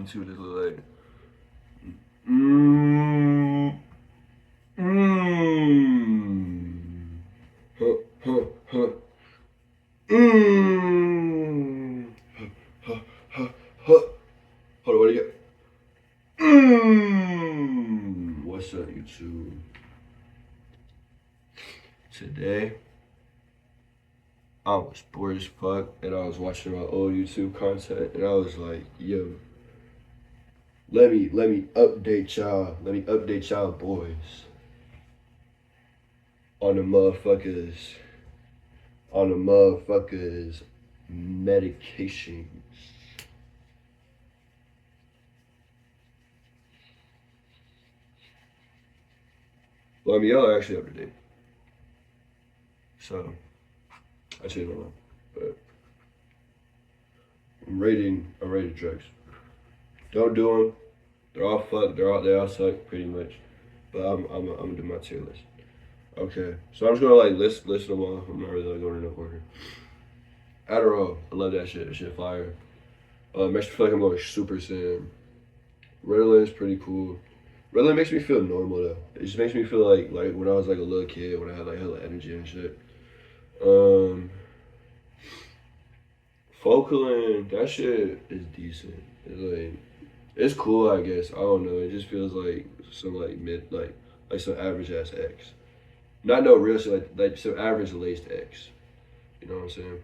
me see what this look like. Mmm. Mmm. Huh, huh, huh. Mmm. Huh, huh, huh. Hold on, what do you got? Mmm. What's up, YouTube? Today, I was bored as fuck, and I was watching my old YouTube content, and I was like, yo, let me update y'all. Let me update y'all boys on the motherfuckers medications. Well, I mean, y'all are actually up to date. So, I say no more. But I'm rating drugs. Don't do them. They're all fucked. They all suck pretty much. But I'm gonna do my tier list. Okay, so I'm just gonna like list them off. I'm not really like going in no order. Adderall, I love that shit. That shit fire. Makes me feel like I'm going Super Saiyan. Ritalin is pretty cool. Ritalin makes me feel normal though. It just makes me feel like when I was like a little kid when I had like hella energy and shit. Focalin, that shit is decent. It's like it's cool, I guess. I don't know. It just feels like some like mid like some average ass X. Not no real shit like some average laced X. You know what I'm saying?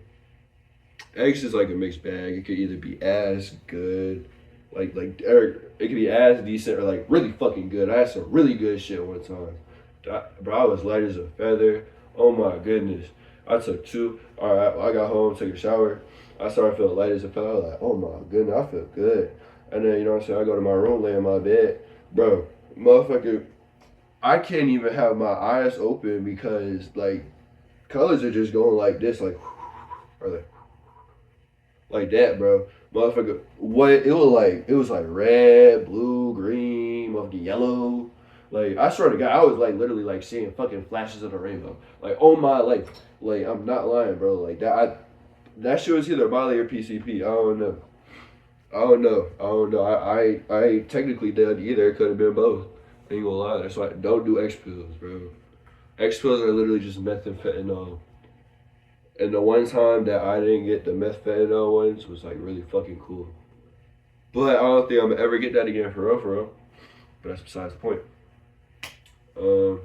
X is like a mixed bag. It could either be as good, like Eric. It could be as decent or like really fucking good. I had some really good shit one time. Bro, I was light as a feather. Oh my goodness. I took two. All right, I got home, took a shower. I started feeling light as a feather. I was like, oh my goodness, I feel good. And then you know what I'm saying. I go to my room, lay in my bed, bro. Motherfucker, I can't even have my eyes open because like colors are just going like this, like or like that, bro. Motherfucker, what it was like red, blue, green, motherfucking yellow. Like I swear to God, I was like literally like seeing fucking flashes of the rainbow. Like oh my, like I'm not lying, bro. Like that shit was either Molly or PCP. I don't know. I don't know. I don't know. I technically did either. It could have been both. Ain't gonna lie. That's why don't do X pills, bro. X pills are literally just methamphetamine. And the one time that I didn't get the methadone ones was like really fucking cool. But I don't think I'm gonna ever get that again for real, for real. But that's besides the point. Um,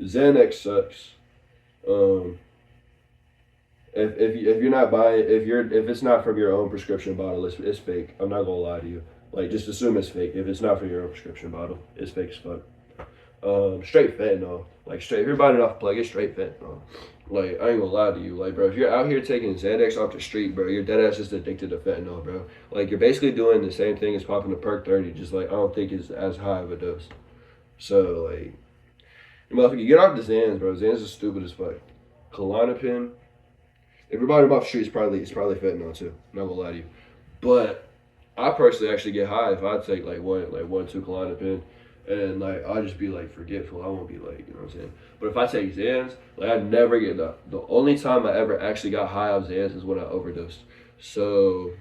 Xanax sucks. Um, if you're not buying if it's not from your own prescription bottle, it's fake. I'm not gonna lie to you. Like just assume it's fake. If it's not from your own prescription bottle, it's fake as fuck. Straight fentanyl. Like straight. If you're buying it off plug, it's straight fentanyl. Like I ain't gonna lie to you. Like bro, if you're out here taking Xanax off the street, bro, you're dead ass just addicted to fentanyl, bro. Like you're basically doing the same thing as popping a Perk 30. Just like I don't think it's as high of a dose. So like, motherfucker, get off the Xans, bro. Xans is stupid as fuck. Klonopin. If you're buying them off the street, it's probably fentanyl too. I'm not gonna lie to you. But I personally actually get high if I take like one, two Klonopin. And like I'll just be like forgetful. I won't be like, you know what I'm saying. But if I take Xans, like I never get the only time I ever actually got high off Xans is when I overdosed. So,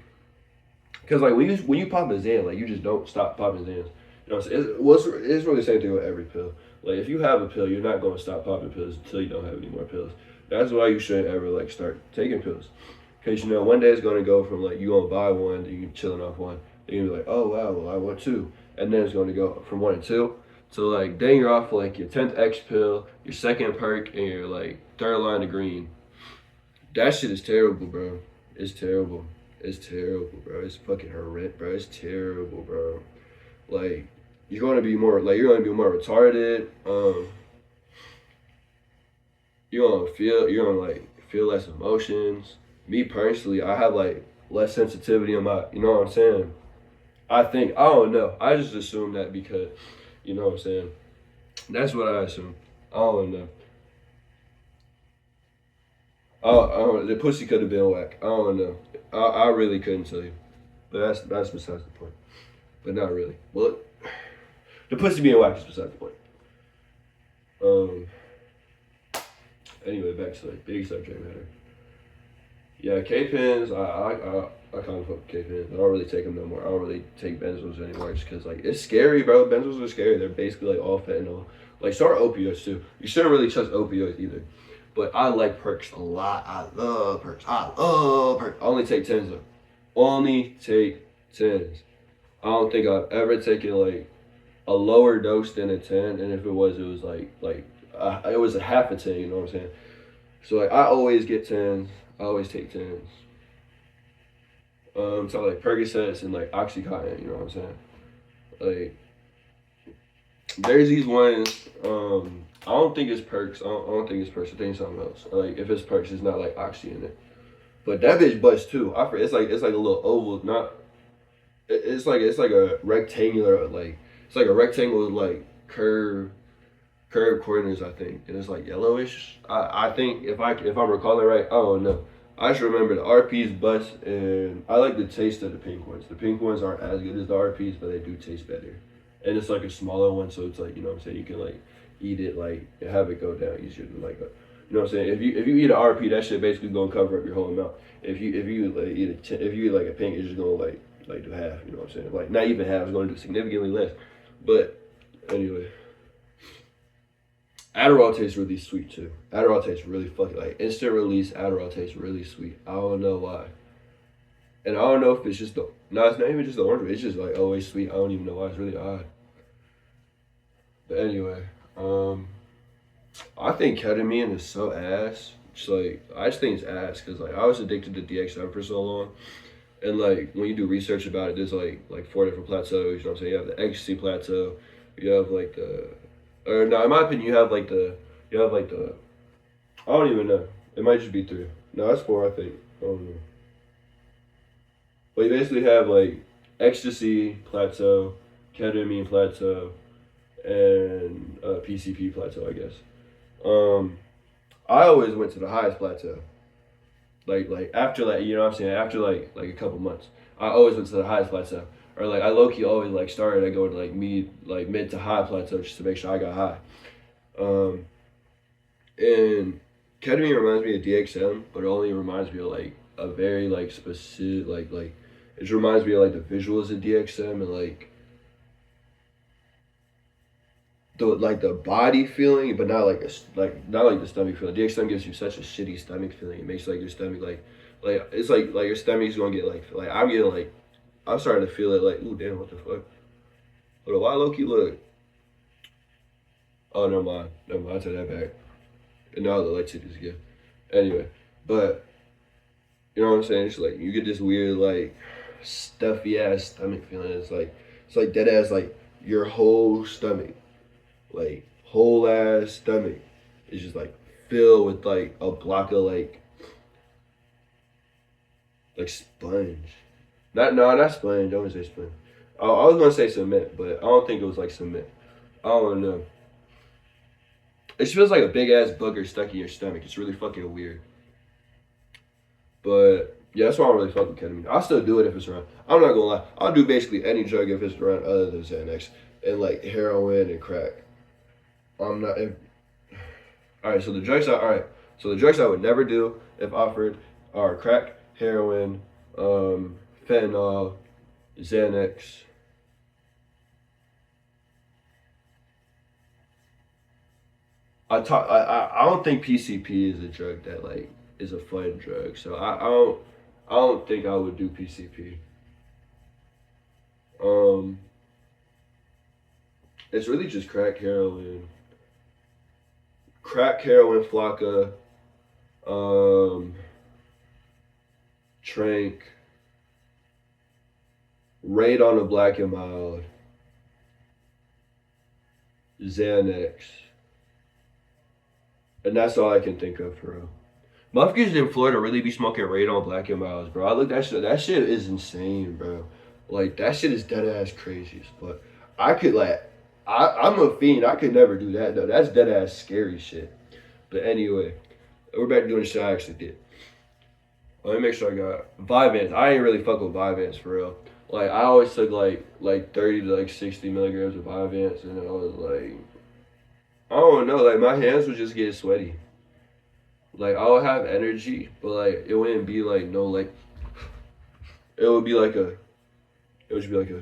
because like when you pop a Xan, like you just don't stop popping Xans. You know what I'm saying? It's really the same thing with every pill. Like if you have a pill, you're not going to stop popping pills until you don't have any more pills. That's why you shouldn't ever like start taking pills. Because you know one day it's going to go from like you gonna buy one, then you chilling off one, then you be like, oh wow, well I want two, and then it's going to go from one and two to like then you're off like your 10th X pill, your second perk, and your like third line of green. That shit is terrible, bro. It's terrible. It's terrible, bro. It's fucking horrendous, bro. It's terrible, bro. Like you're gonna be more retarded. You're gonna like feel less emotions. Me personally, I have like less sensitivity on my, you know what I'm saying? I don't know. I just assume that because, you know what I'm saying? That's what I assume. I don't know. The pussy could have been whack. I don't know. I really couldn't tell you. But that's besides the point. But not really. Well, the pussy being whack is besides the point. Um. Anyway, back to like big subject matter. Yeah, K pins. I kind of fuck with caffeine. I don't really take them no more. I don't really take benzos anymore just because, like, it's scary, bro. Benzos are scary. They're basically, like, all fentanyl. Like, so are opioids, too. You shouldn't really trust opioids either. But I like perks a lot. I love perks. I love perks. I only take 10s, though. Only take 10s. I don't think I've ever taken, like, a lower dose than a 10. And if it was it was a half a 10, you know what I'm saying? So, like, I always get 10s. I always take 10s. So like Percocets and like Oxycontin, you know what I'm saying? Like, there's these ones. I don't think it's perks. I don't think it's perks. I think it's something else. Like, if it's perks, it's not like oxy in it. But that bitch busts too. I forget. It's like a little oval. Not. It's like a rectangular like it's like a rectangle with like curved corners. I think, and it's like yellowish. I think if I'm recalling right, I don't know. I just remember the RPs bust, and I like the taste of the pink ones. The pink ones aren't as good as the RPs, but they do taste better. And it's like a smaller one, so it's like, you know what I'm saying, you can like eat it, like have it go down easier than like a, you know what I'm saying. If you eat an RP, that shit basically gonna cover up your whole mouth. If you like if you eat like a pink, it's just gonna like do half. You know what I'm saying? Like, not even half. It's gonna do significantly less. But anyway. Adderall tastes really sweet too. Adderall tastes really fucking like instant release. Adderall tastes really sweet. I don't know why, and I don't know if it's just the no. It's not even just the orange. It's just like always sweet. I don't even know why. It's really odd. But anyway, I think ketamine is so ass. It's like, I just think it's ass because like I was addicted to DXM for so long, and like when you do research about it, there's like 4 different plateaus. You know what I'm saying? You have the ecstasy plateau. You have like the or no, in my opinion, you have like the I don't even know. It might just be 3. No, that's 4, I think. I don't know. But you basically have like ecstasy plateau, ketamine plateau, and PCP plateau, I guess. Um, I always went to the highest plateau. Like after like, you know what I'm saying, after like a couple months, I always went to the highest plateau. Or like I low key always like started at going to like mid to high plateau just to make sure I got high. Um, and ketamine reminds me of DXM, but it only reminds me of like a very like specific like it just reminds me of like the visuals of DXM and the body feeling, but not like not like the stomach feeling. DXM gives you such a shitty stomach feeling. It makes like your stomach like it's like your stomach's gonna get like I'm getting like I'm starting to feel it like, ooh, damn, what the fuck? Hold on, why Loki look? Oh, never mind. Never mind, I take that back. And now I look like titties again. Anyway, but you know what I'm saying? It's like you get this weird like stuffy ass stomach feeling. It's like dead ass like your whole stomach, like whole ass stomach is just like filled with like a block of like sponge. Not sponge. Don't say sponge. I was gonna say cement, but I don't think it was like cement. I don't know. It just feels like a big ass booger stuck in your stomach. It's really fucking weird. But yeah, that's why I don't really fuck with ketamine. I'll still do it if it's around. I'm not gonna lie. I'll do basically any drug if it's around other than Xanax and like heroin and crack. I'm not. All right. So the drugs I all right. So the drugs I would never do if offered are crack, heroin, fentanyl, Xanax. I don't think PCP is a drug that like is a fun drug. So I don't think I would do PCP. Um, it's really just crack heroin, flocka, um, trank, raid on the black and mild, Xanax, and that's all I can think of for real. Motherfuckers in Florida really be smoking raid on black and miles, bro. I look that shit. That shit is insane, bro. Like that shit is dead ass crazy. But I could like, I'm a fiend. I could never do that though. That's dead ass scary shit. But anyway, we're back to doing the shit I actually did. Let me make sure I got Vyvanse. I ain't really fuck with Vyvanse for real. Like I always took like 30 to like 60 milligrams of Vyvanse, and I was like, I don't know. Like my hands would just get sweaty. Like I would have energy, but like it wouldn't be like no like it would be like a, it would just be like a,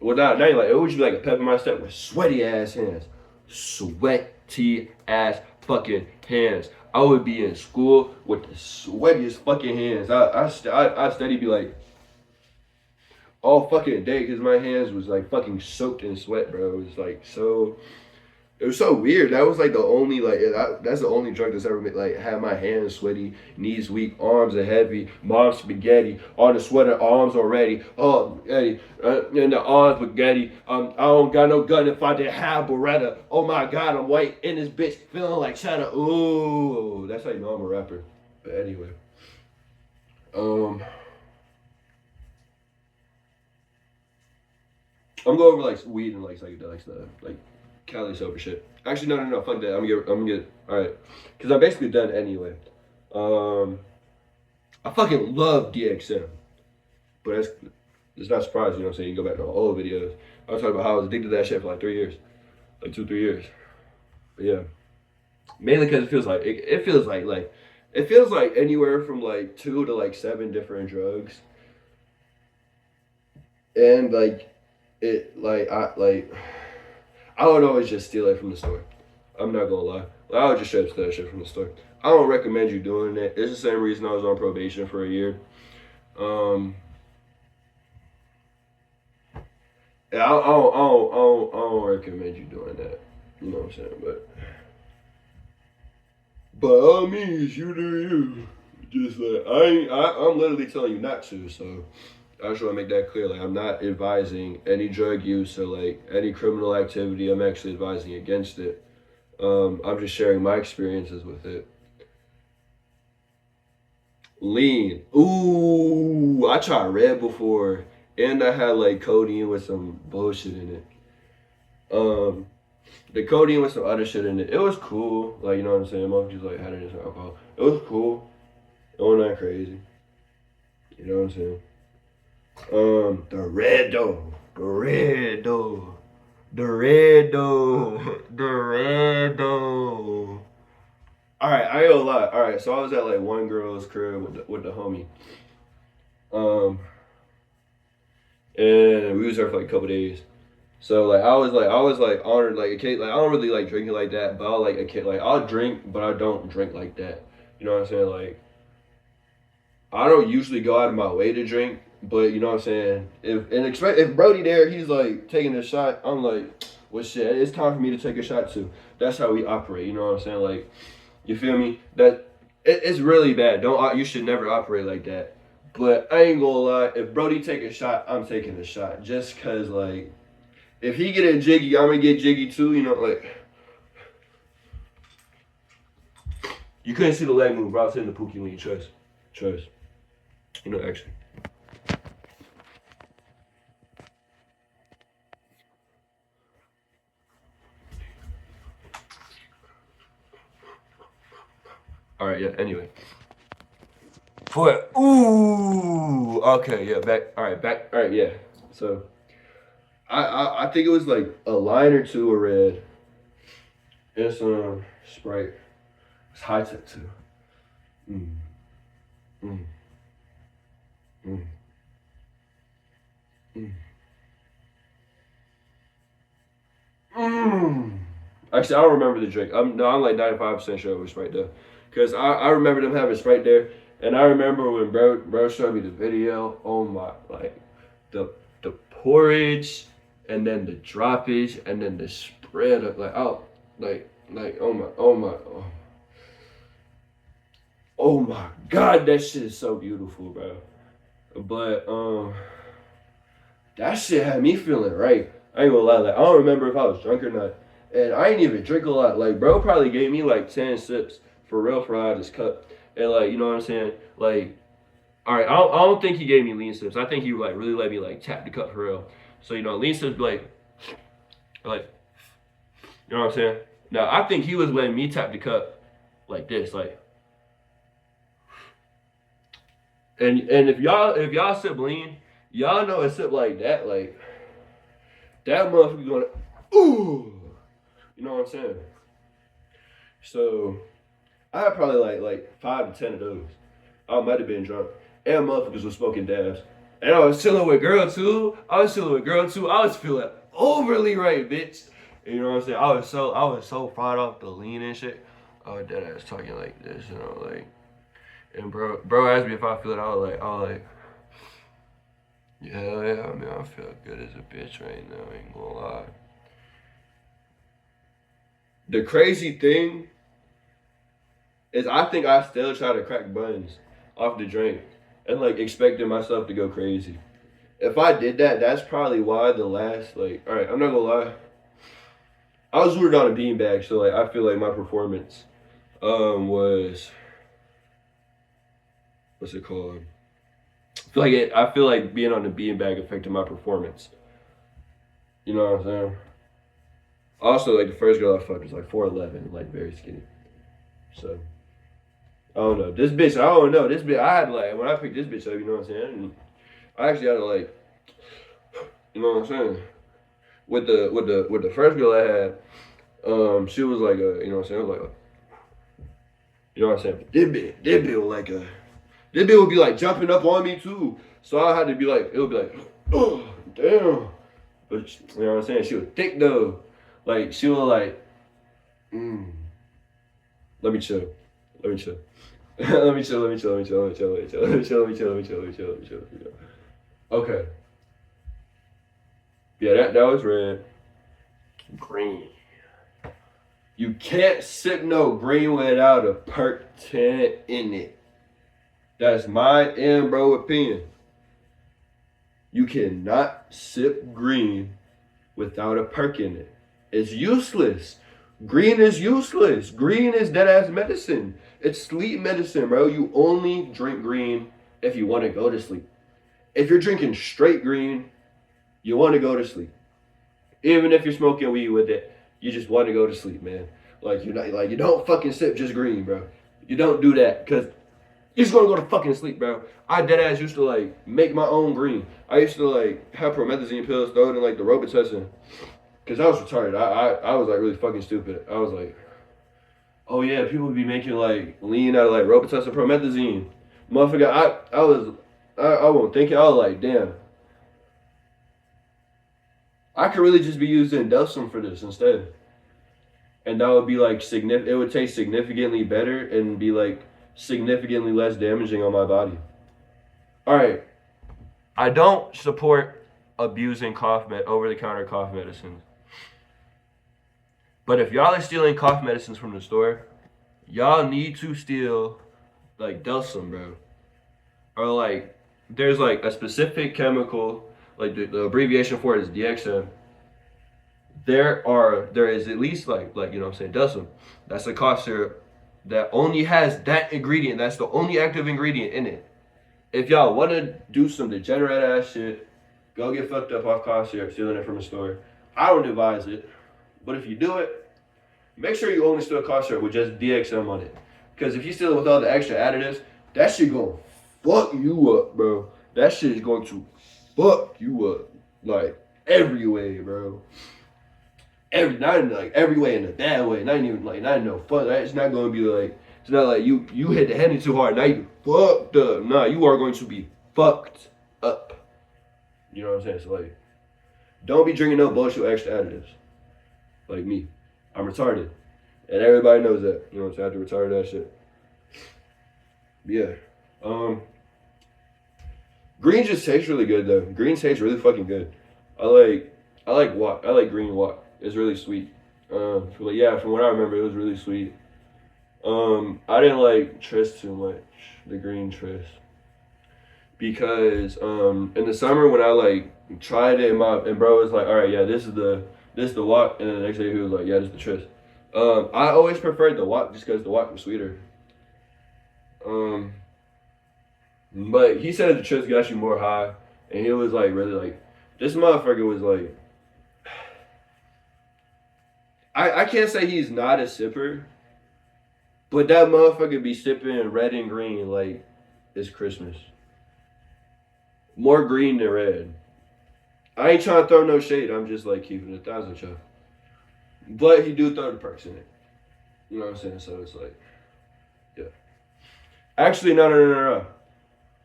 well, not even like, it would just be like a pep in my step with sweaty ass hands. Sweaty ass fucking hands. I would be in school with the sweatiest fucking hands. I steady be like, all fucking day because my hands was like fucking soaked in sweat, bro. It was like so. It was so weird. That was like the only like that's the only drug that's ever made like had my hands sweaty, knees weak, arms are heavy, mom's spaghetti, all the sweater arms already, oh Eddie, and the arms spaghetti. I don't got no gun if I didn't have Beretta. Oh my God, I'm white in this bitch, feeling like China. Ooh, that's how you know I'm a rapper. But anyway, um. I'm going over like weed and like psychedelic stuff, like Cali sober shit. Actually, no, fuck that. I'm gonna get, all right, because I'm basically done anyway. Um, I fucking love DXM, but it's not surprising, you know what I'm saying? You go back to old videos. I was talking about how I was addicted to that shit for like 3 years, like 2, 3 years. But yeah, mainly because it feels like it feels like it feels like anywhere from like 2 to like 7 different drugs, and like it I would always just steal it from the store. I'm not gonna lie. Like, I would just straight up steal that shit from the store. I don't recommend you doing it. It's the same reason I was on probation for a year. Um, yeah, I don't recommend you doing that. You know what I'm saying? But by all means, you do you. Just like I'm literally telling you not to. So I just want to make that clear. Like I'm not advising any drug use or like any criminal activity. I'm actually advising against it. I'm just sharing my experiences with it. Lean. Ooh, I tried red before, and I had like codeine with some bullshit in it. Um, the codeine with some other shit in it. It was cool. Like you know what I'm saying. Mom just like had it as alcohol. It was cool. It wasn't that crazy. You know what I'm saying. The red though. The red though. The red though. The red though. All right, I ain't gonna lie. All right, so I was at like one girl's crib with the homie. Um, and we was there for like a couple days. So like I was like honored like a kid like I don't really like drinking like that, but I'll like a kid like I'll drink, but I don't drink like that. You know what I'm saying? Like I don't usually go out of my way to drink, but you know what I'm saying. If Brody there, he's like taking a shot. I'm like, well shit, it's time for me to take a shot too. That's how we operate. You know what I'm saying? Like you feel me? It's really bad. Don't you should never operate like that. But I ain't gonna lie, if Brody take a shot, I'm taking a shot. Just cause like if he get a jiggy, I'm gonna get jiggy too. You know, like you couldn't see the leg move, bro. I was hitting the pookie when you trust. You know, actually. All right, yeah. Anyway, foot. Ooh. Okay, yeah. Back. All right, back. All right, yeah. So I think it was like a line or two of red and some Sprite. It's high tech too. Mm. Mm. Mm. Mm. Mm. Actually, I don't remember the drink. I'm like 95% sure it was Sprite though, cause I remember them having Sprite there, and I remember when bro showed me the video. Oh my, like the porridge, and then the droppage, and then the spread of like oh like oh my God, that shit is so beautiful, bro. But that shit had me feeling right. I ain't gonna lie, like I don't remember if I was drunk or not. And I ain't even drink a lot. Like bro probably gave me like 10 sips for real for out of this cup. And like, you know what I'm saying? Like, all right, I don't think he gave me lean sips. I think he like really let me like tap the cup for real. So, you know, lean sips like, you know what I'm saying? Now I think he was letting me tap the cup like this, like and if y'all sip lean, y'all know a sip like that motherfucker going ooh. You know what I'm saying? So I had probably like 5 to 10 of those. I might have been drunk. and motherfuckers was smoking dabs. And I was chilling with girl too. I was feeling overly right, bitch. You know what I'm saying? I was so fried off the lean and shit. I was dead ass talking like this, you know, like. And bro asked me if I feel it. I was like, yeah, I mean, I feel good as a bitch right now. I ain't gonna lie. The crazy thing is, I think I still try to crack buns off the drink and like expecting myself to go crazy. If I did that, that's probably why the last like, all right, I'm not gonna lie. I was rooted on a beanbag, so like I feel like my performance was what's it called? I feel like being on the beanbag affected my performance. You know what I'm saying? Also, like the first girl I fucked was like 4'11", like very skinny. So I don't know. This bitch, I don't know. This bitch, I had like when I picked this bitch up, you know what I'm saying? I actually had to like, you know what I'm saying? With the first girl I had, she was like a, you know what I'm saying? It was like a, you know what I'm saying? This bitch was like a, this bitch would be like jumping up on me too. So I had to be like, it would be like, oh damn. But you know what I'm saying? She was thick though. Like she was like, let me chill. Let me chill. Let me chill. Let me chill. Let me chill. Let me chill. Let me chill. Let me chill. Let me chill. Let me chill. Let me chill. Let me chill. Let me chill. Okay. Yeah, that was red. Green. You can't sip no green without a perk 10 in it. That's my and bro opinion. You cannot sip green without a perk in it. It's useless. Green is useless. Green is dead ass medicine. It's sleep medicine, bro. You only drink green if you want to go to sleep. If you're drinking straight green, you want to go to sleep. Even if you're smoking weed with it, you just want to go to sleep, man. Like you're not like you don't fucking sip just green, bro. You don't do that because you're just gonna go to fucking sleep, bro. I dead ass used to like make my own green. I used to like have promethazine pills thrown in like the Robitussin. Cause I was retarded. I was like really fucking stupid. I was like, oh yeah, people would be making like lean out of like Robitussin promethazine. Motherfucker, I wasn't thinking. I was like, damn. I could really just be using Delsum for this instead. And that would be like it would taste significantly better and be like significantly less damaging on my body. All right. I don't support abusing over-the-counter cough medicines. But if y'all are stealing cough medicines from the store, y'all need to steal like Delsum, bro. Or like there's like a specific chemical, like the abbreviation for it is DXM. There is at least like you know what I'm saying, Delsum. That's a cough syrup that only has that ingredient. That's the only active ingredient in it. If y'all want to do some degenerate ass shit, go get fucked up off cough syrup, stealing it from a store. I don't advise it, but if you do it, make sure you only steal cough syrup with just DXM on it. Because if you steal it with all the extra additives, that shit gonna fuck you up, bro. That shit is going to fuck you up like every way, bro. Not in like every way in a bad way. Not even like not in no fun. It's not gonna be like it's not like you hit the handle too hard. Now you fucked up. Nah, you are going to be fucked up. You know what I'm saying? So like, don't be drinking no bullshit extra additives. Like me, I'm retarded, and everybody knows that. You know what I'm saying? I have to retard that shit. But yeah, green just tastes really good though. Green tastes really fucking good. I like wok. I like green wok. It's really sweet. From what I remember, it was really sweet. I didn't like Tris too much, the green Tris, because in the summer when I like tried it, and bro was like, all right, yeah, this is the wok, and then the next day he was like, yeah, this is the Tris. I always preferred the wok just because the wok was sweeter. But he said the Tris got you more high, and he was like really like this motherfucker was like. I can't say he's not a sipper, but that motherfucker be sipping red and green like it's Christmas. More green than red. I ain't trying to throw no shade. I'm just like keeping 1,000 y'all. But he do throw the perks in it. You know what I'm saying? So it's like, yeah. Actually, no.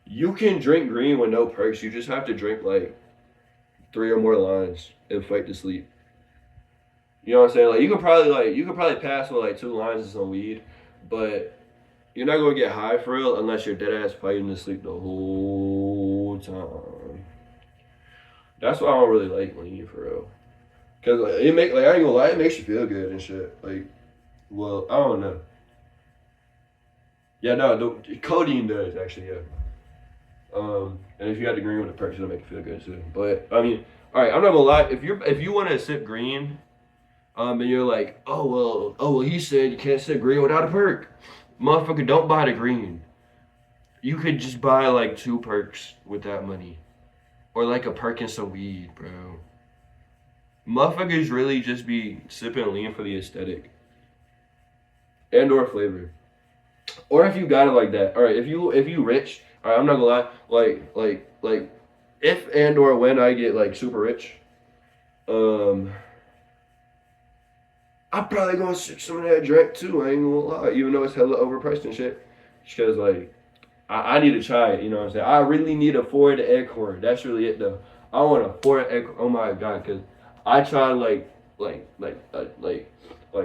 You can drink green with no perks. You just have to drink like 3 or more lines and fight to sleep. You know what I'm saying? Like you could probably pass with like 2 lines of some weed, but you're not gonna get high for real unless you're dead ass fighting to sleep the whole time. That's why I don't really like lean for real. Cause like, it make like I ain't gonna lie, it makes you feel good and shit. Like, well, I don't know. Yeah, no, codeine does actually. Yeah. And if you got the green with the perks, it'll make you feel good too. But I mean, all right, I'm not gonna lie. If you want to sip green, and you're like, oh well, he said you can't sip green without a perk. Motherfucker, don't buy the green. You could just buy like 2 perks with that money, or like a perk and some weed, bro. Motherfuckers really just be sipping lean for the aesthetic and or flavor. Or if you got it like that, all right. If you rich, all right. I'm not gonna lie. Like, if and or when I get like super rich, um, I'm probably gonna sip some of that drink too. I ain't gonna lie, even though it's hella overpriced and shit. Just cause like I need to try it. You know what I'm saying? I really need a 4 the Acorn. That's really it though. I want a 4 Acorn. Oh my god, cause I tried like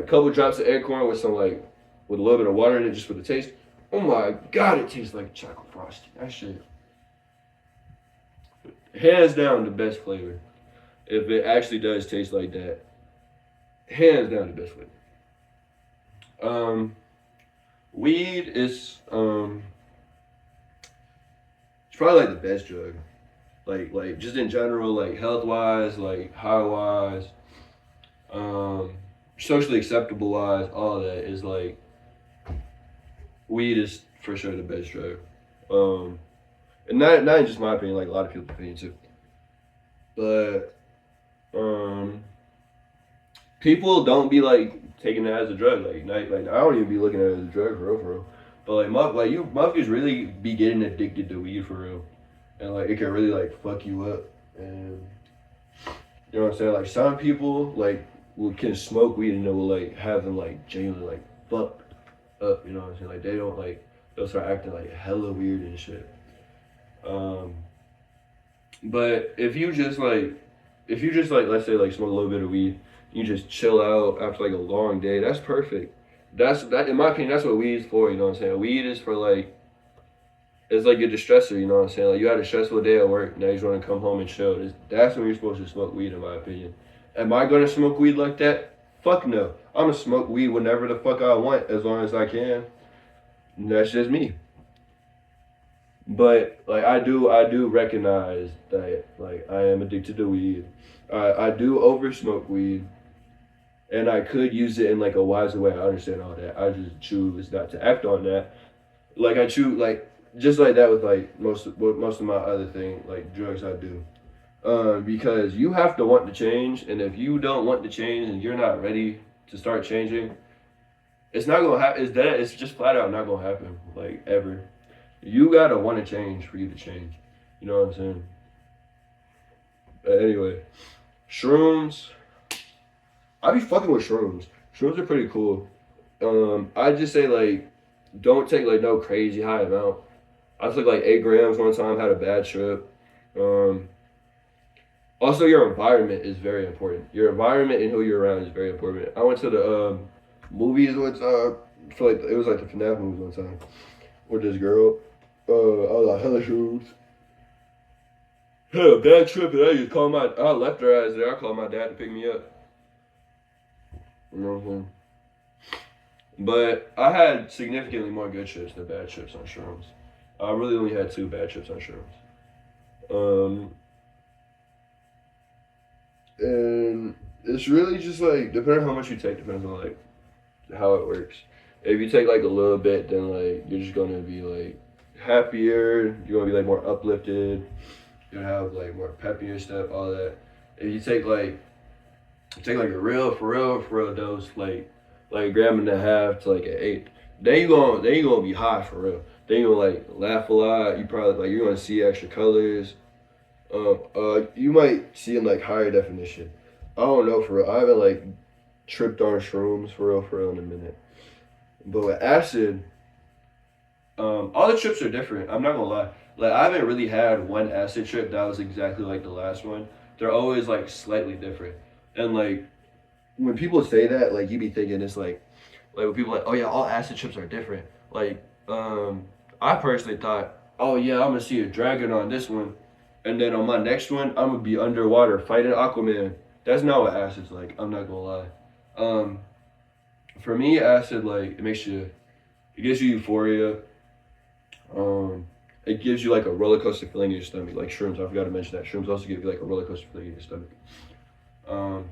couple drops of Acorn with some like with a little bit of water in it just for the taste. Oh my god, it tastes like chocolate frosting. That shit, hands down, the best flavor. If it actually does taste like that, hands down the best flavor. Um, weed is it's probably like the best drug. Like just in general, like health wise, like high wise, um, socially acceptable wise, all of that is like weed is for sure the best drug. Um, and not just my opinion, like a lot of people's opinion too. But um, people don't be like taking it as a drug. Like I don't even be looking at it as a drug for real. But like you motherfuckers really be getting addicted to weed for real, and like it can really like fuck you up. And you know what I'm saying? Like some people like can smoke weed and it will like have them like genuinely like fucked up. You know what I'm saying? Like they don't like they'll start acting like hella weird and shit. Um, but if you just like let's say like smoke a little bit of weed, you just chill out after like a long day. That's perfect. That's that in my opinion. That's what weed's for. You know what I'm saying? Weed is for like it's like your distressor. You know what I'm saying? Like you had a stressful day at work. Now you just want to come home and chill. That's when you're supposed to smoke weed, in my opinion. Am I gonna smoke weed like that? Fuck no. I'm gonna smoke weed whenever the fuck I want, as long as I can. And that's just me. But like I do recognize that like I am addicted to weed. I do over smoke weed, and I could use it in like a wiser way. I understand all that. I just choose not to act on that. Like I choose like just like that with like most of my other thing like drugs I do. Because you have to want to change, and if you don't want to change and you're not ready to start changing, it's not gonna happen. It's that. It's just flat out not gonna happen. Like ever. You gotta want to change for you to change. You know what I'm saying? But anyway, shrooms. I be fucking with shrooms. Shrooms are pretty cool. I just say like, don't take like no crazy high amount. I took like 8 grams one time, had a bad trip. Um, Also, your environment is very important. Your environment and who you're around is very important. I went to the movies one time. For like it was like the FNAF movies one time with this girl. I was like hella shoes. Had a bad trip, and I left her ass there. I called my dad to pick me up. You know what I'm saying? But I had significantly more good trips than bad trips on shrooms. I really only had 2 bad trips on shrooms. And it's really just like depending on how much you take depends on like how it works. If you take like a little bit, then like you're just gonna be like happier. You're gonna be like more uplifted. You're gonna have like more pep in your step, all that. If you take like a real for real dose, like a gram and a half to like an 8, then you gonna be high for real. Then you gonna like laugh a lot. You probably like you're gonna see extra colors. You might see in like higher definition. I don't know for real. I haven't like tripped on shrooms for real in a minute. But with acid, all the trips are different. I'm not gonna lie. Like I haven't really had one acid trip that was exactly like the last one. They're always like slightly different. And like when people say that, like you be thinking it's like when people like, oh yeah, all acid trips are different. Like, I personally thought, oh yeah, I'm gonna see a dragon on this one, and then on my next one, I'm gonna be underwater fighting Aquaman. That's not what acid's like. I'm not gonna lie. Um, for me, acid like it gives you euphoria. It gives you like a roller coaster feeling in your stomach, like shrooms. I forgot to mention that shrooms also give you like a roller coaster feeling in your stomach. Um,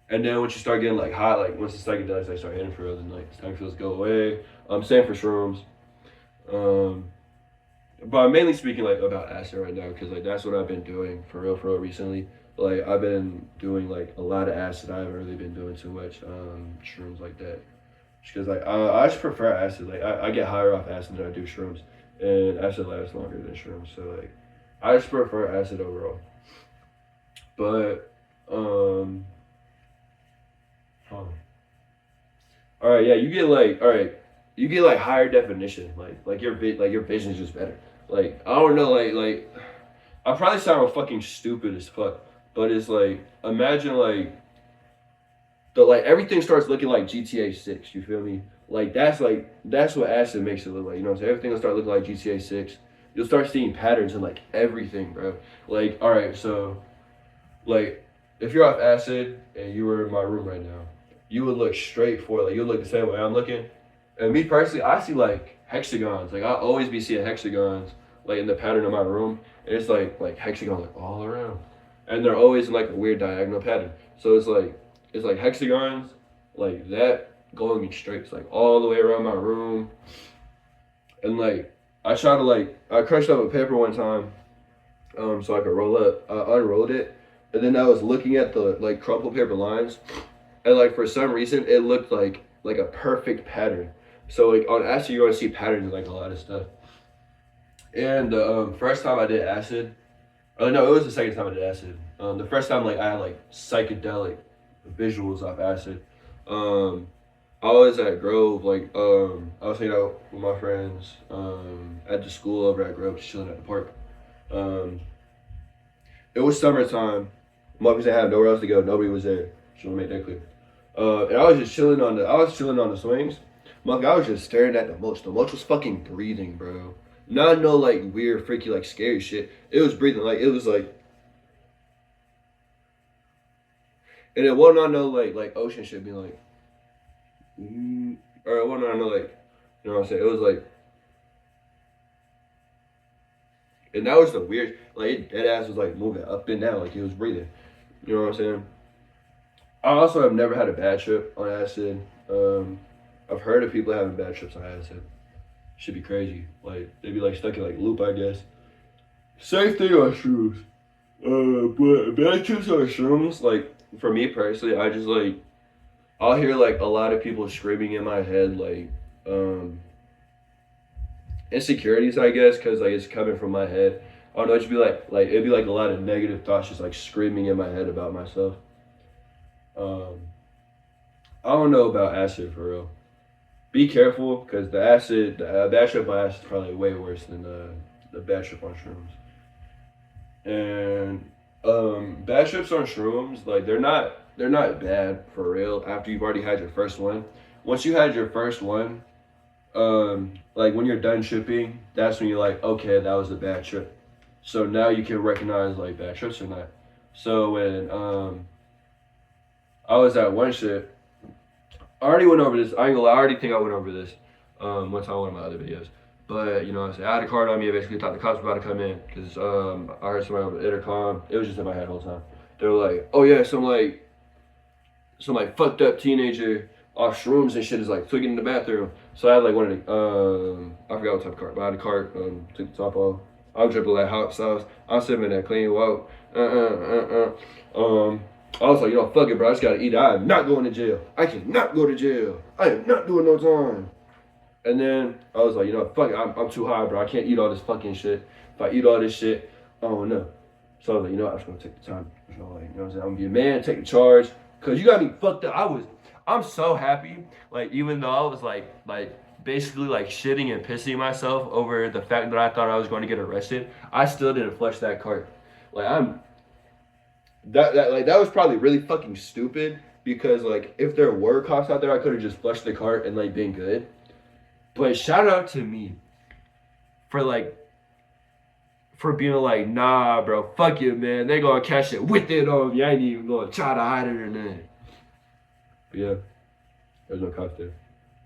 And then once you start getting like hot, like once the psychedelics like start hitting for real, then like the stomach feels go away. Same for shrooms. Um, but I'm mainly speaking like about acid right now because like that's what I've been doing for real recently. Like I've been doing like a lot of acid. I haven't really been doing too much shrooms like that. Because like I just prefer acid. Like I get higher off acid than I do shrooms, and acid lasts longer than shrooms. So like I just prefer acid overall. But huh. All right, yeah, you get like higher definition, like your vision is just better. Like I don't know, I probably sound fucking stupid as fuck, but it's like imagine the like everything starts looking like GTA 6. You feel me? Like that's what acid makes it look like. You know what I'm saying? Everything will start looking like GTA 6. You'll start seeing patterns in like everything, bro. Like all right, so like if you're off acid and you were in my room right now, you would look straight for like you would look the same way I'm looking. And me personally, I see like hexagons. Like I always be seeing hexagons like in the pattern of my room. And it's like hexagons like all around. And they're always in like a weird diagonal pattern. So it's like hexagons like that going in straight. It's like all the way around my room. And like I crushed up a paper one time so I could roll up. I unrolled it and then I was looking at the like crumpled paper lines and like for some reason it looked like a perfect pattern. So like on acid you're gonna see patterns in like a lot of stuff. And the first time I did acid, oh no, it was the second time I did acid. The first time like I had like psychedelic visuals off acid. Um, I was at Grove, I was hanging out with my friends at the school over at Grove, just chilling at the park. Um, it was summertime. Motherfuckers didn't have nowhere else to go. Nobody was there. Just want to make that clear. And I was just chilling on the swings. Motherfucker, I was just staring at the mulch. The mulch was fucking breathing, bro. Not no like weird, freaky, like scary shit. It was breathing. Like it was like, and it wasn't on no like ocean shit being like, or it wasn't on no like, you know what I'm saying? It was like, and that was the weird. Like that ass was like moving up and down, like it was breathing. You know what I'm saying? I also have never had a bad trip on acid. I've heard of people having bad trips on acid. Should be crazy. Like they be like stuck in like loop, I guess. Same thing on shrooms. But bad trips on shrooms, like for me personally, I just like I'll hear like a lot of people screaming in my head like um insecurities, I guess, because like it's coming from my head. I don't know, it'd be like it'd be like a lot of negative thoughts just like screaming in my head about myself. Um, I don't know about acid for real. Be careful because the bad trip on acid is probably way worse than the bad trip on shrooms. And bad trips on shrooms, like they're not bad for real after you've already had your first one. Once you had your first one, like when you're done tripping, that's when you're like, okay, that was a bad trip. So now you can recognize like bad trips or not. So when I was at one shit, I already went over this. I ain't gonna lie, I already think I went over this one time in one of my other videos. But you know, I had a card on me. I basically thought the cops were about to come in because I heard somebody over the intercom. It was just in my head the whole time. They were like, "Oh yeah, some like fucked up teenager off shrooms and shit is like tweaking in the bathroom." So I had like one of the I forgot what type of cart, but I had a cart. Took the top off. I was dripping like hot sauce. I was sipping that clean walk. I was like, you know, fuck it, bro. I just gotta eat. I am not going to jail. I cannot go to jail. I am not doing no time. And then I was like, you know, fuck it. I'm too high, bro. I can't eat all this fucking shit. If I eat all this shit, oh no. So I was like, you know what? I'm just gonna take the time. So like, you know what I'm saying? I'm gonna be a man, take the charge. Cause you got me fucked up. I'm so happy. Like, even though I was like basically like shitting and pissing myself over the fact that I thought I was going to get arrested, I still didn't flush that cart. Like I'm that was probably really fucking stupid because like if there were cops out there, I could have just flushed the cart and like been good. But shout out to me for like for being like, nah, bro, fuck you, man. They gonna catch it with it on you. I ain't even gonna try to hide it or nothing. But yeah, there's no cops there.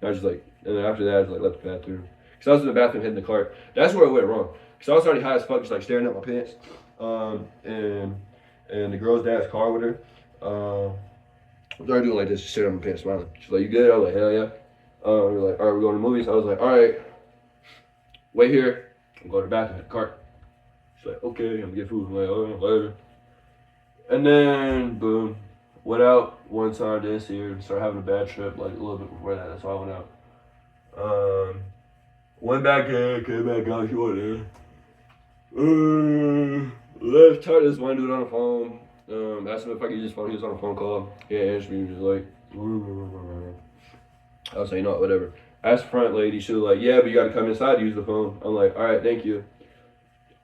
I was just like, and then after that, I just like left the bathroom. Cause I was in the bathroom hitting the cart. That's where it went wrong. Cause I was already high as fuck, just like staring at my pants. And the girl's dad's car with her. I was already doing like this, just staring at my pants, smiling. She's like, you good? I was like, hell yeah. We were like, all right, we're going to movies. I was like, all right, wait here. I'm going to the bathroom, hit the cart. She's like, okay, I'm gonna get food. I'm like, oh, whatever. And then, boom, went out one time this year and started having a bad trip like a little bit before that. That's why I went out. Went back in, came back out, she wasn't there. Left, talked to this one dude on the phone. Asked him if I could use his phone. He was on a phone call. Yeah, answered me. He was like, I was like, no, whatever. Asked the front lady. She was like, yeah, but you got to come inside to use the phone. I'm like, all right, thank you.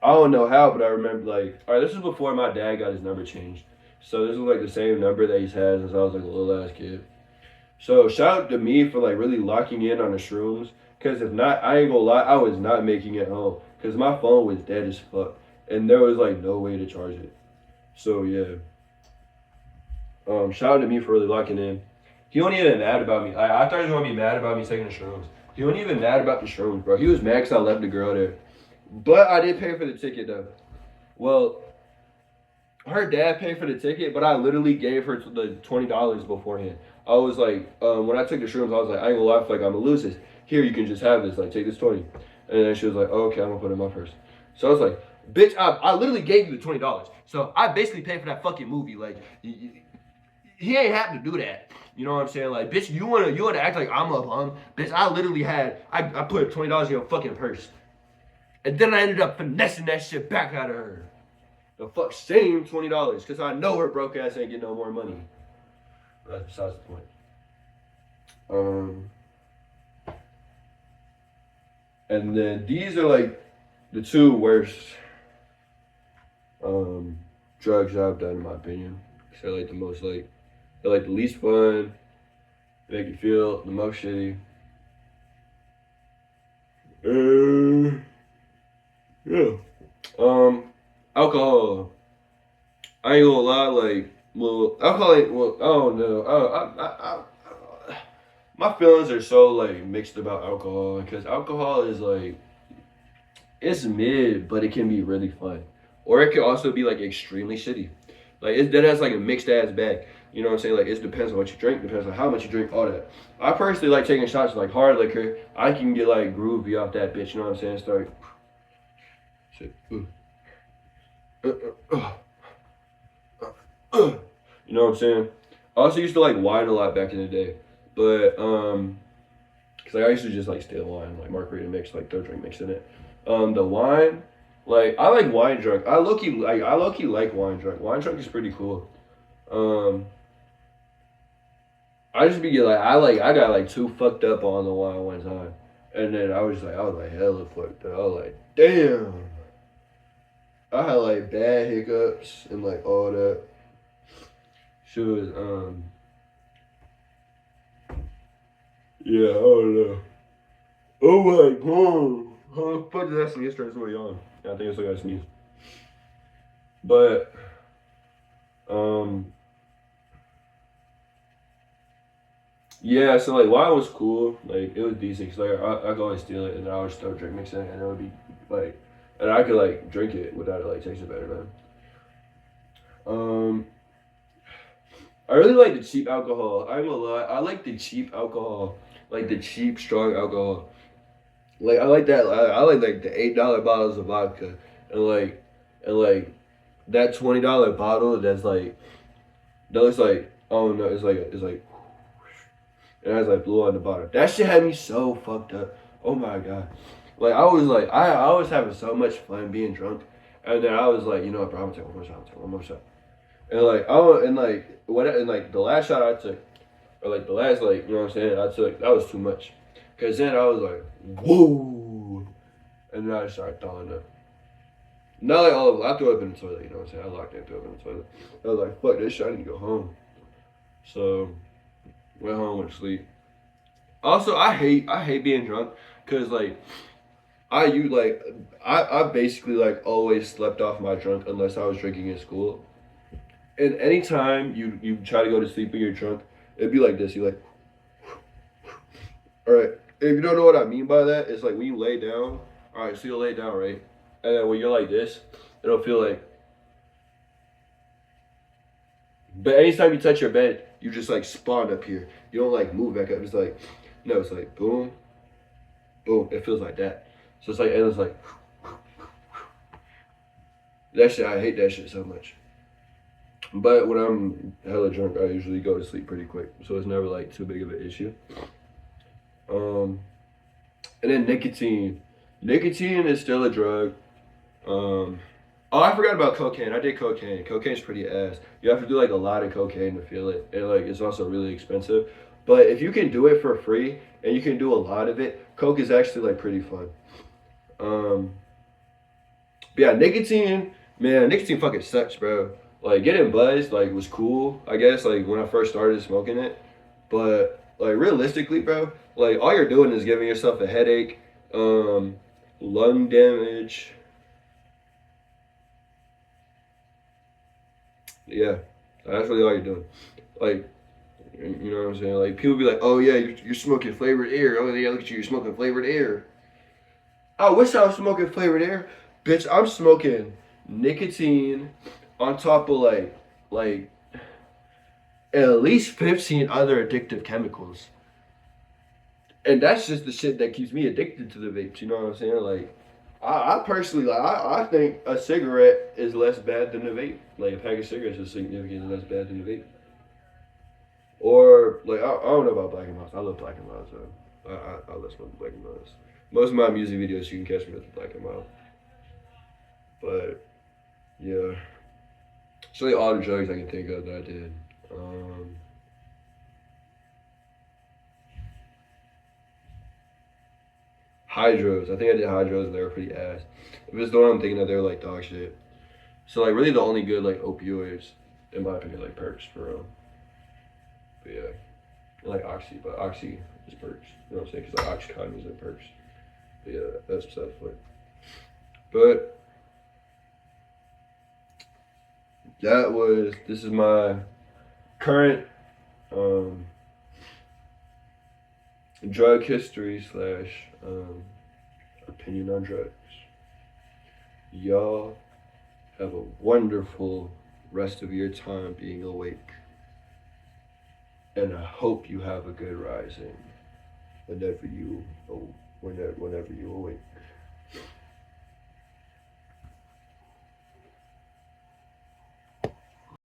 I don't know how, but I remember like, all right, this is before my dad got his number changed. So this was like the same number that he's had since I was like a little ass kid. So shout out to me for like really locking in on the shrooms. Cause if not, I ain't gonna lie, I was not making it home. Cause my phone was dead as fuck. And there was like no way to charge it. So yeah. Shout out to me for really locking in. He wasn't even mad about me. I thought he was gonna be mad about me taking the shrooms. He wasn't even mad about the shrooms, bro. He was mad cause I left the girl there. But I did pay for the ticket though. Well, her dad paid for the ticket, but I literally gave her the $20 beforehand. I was like, when I took the shrooms, I was like, I ain't gonna lie, I feel like I'm gonna lose this. Here, you can just have this. Like, take this 20. And then she was like, oh, okay, I'm gonna put it in my purse. So I was like, bitch, I literally gave you the $20. So I basically paid for that fucking movie. Like, he ain't have to do that. You know what I'm saying? Like, bitch, you wanna act like I'm a bum? Bitch, I literally had, I put $20 in your fucking purse. And then I ended up finessing that shit back out of her. The fuck, same $20, because I know her broke ass ain't getting no more money. That's besides the point. And then these are like the two worst drugs I've done in my opinion. Cause they're like the most like, they're like the least fun, make you feel the most shitty. Yeah. Alcohol. I ain't gonna lie, like, well, alcohol ain't, well, I don't know. My feelings are so, like, mixed about alcohol, because alcohol is, like, it's mid, but it can be really fun. Or it can also be, like, extremely shitty. Like, that has, like, a mixed-ass bag. You know what I'm saying? Like, it depends on what you drink, depends on how much you drink, all that. I personally like taking shots of, like, hard liquor. I can get, like, groovy off that bitch, you know what I'm saying? Start, shit, you know what I'm saying? I also used to like wine a lot back in the day, but cause like, I used to just like steal wine, like margarita mix, like third drink mix in it. The wine, like I like wine drunk. I low key like wine drunk. Wine drunk is pretty cool. I just be like I got like too fucked up on the wine one time, and then I was like hella fucked up. I was like, damn. I had like bad hiccups and like all that. She was yeah, I don't know. Oh my god. How the fuck did that sneeze turn so young? Yeah, I think it's like I sneezed. But yeah, so like wine was cool. Like it was decent because like I could always steal it and I would start drink mixing it and it would be like, and I could like drink it without it like tasting better than. I really like the cheap alcohol. I'm gonna lie, I like the cheap alcohol, like the cheap strong alcohol. Like I like that. I like the $8 bottles of vodka, and like that $20 bottle that's like that looks like I don't know. It's like it has like blue on the bottom. That shit had me so fucked up. Oh my god. Like I was having so much fun being drunk, and then I was like, you know what, bro, I'm gonna take one more shot. I'm gonna take one more shot. And like the last shot I took, or like the last like you know what I'm saying I took, that was too much. Cause then I was like, whoa, and then I started throwing up. Not like all of it. I threw up in the toilet. You know what I'm saying? I locked in, threw up in the toilet. I was like, fuck this shit. I need to go home. So went home, went to sleep. Also, I hate being drunk, cause like I basically like always slept off my drunk unless I was drinking in school. And anytime you try to go to sleep and you're drunk, it'd be like this. You like, all right. If you don't know what I mean by that, it's like when you lay down. All right, so you lay down, right? And then when you're like this, it'll feel like. But anytime you touch your bed, you just like spawn up here. You don't like move back up. It's like, no, it's like boom, boom. It feels like that. So it's like, and it's like, that shit. I hate that shit so much. But when I'm hella drunk, I usually go to sleep pretty quick, so it's never like too big of an issue. Um, and then nicotine. Nicotine is still a drug. Oh, I forgot about cocaine. I did cocaine. Cocaine's pretty ass. You have to do like a lot of cocaine to feel it, and like it's also really expensive. But if you can do it for free and you can do a lot of it, coke is actually like pretty fun. Um, but yeah, nicotine, man, nicotine fucking sucks, bro. Like getting buzzed, like was cool, I guess, like when I first started smoking it. But like realistically, bro, like all you're doing is giving yourself a headache, um, lung damage. Yeah, that's really all you're doing. Like, you know what I'm saying? Like people be like, oh yeah, you're smoking flavored air. Oh yeah, look at you, you're smoking flavored air. I wish I was smoking flavored air. Bitch, I'm smoking nicotine on top of like at least 15 other addictive chemicals. And that's just the shit that keeps me addicted to the vapes, you know what I'm saying? Like I personally like I think a cigarette is less bad than a vape. Like a pack of cigarettes is significantly less bad than a vape. Or like I don't know about Black and Mouse. I love Black and Mouse, so I love smoking Black and Mouse. Most of my music videos you can catch me with Black and Mouse. But yeah, it's really all the drugs I can think of that I did. Um, Hydros. I think I did hydros and they were pretty ass. If it's the one I'm thinking of, they were like dog shit. So like really the only good like opioids, in my opinion, like perks for real. But yeah, and, like oxy, but oxy is perks. You know what I'm saying? Because like oxycontin is in perks. But yeah, that's besides the point. But this is my current um, drug history slash opinion on drugs. Y'all have a wonderful rest of your time being awake. And I hope you have a good rising whenever you whenever you awake.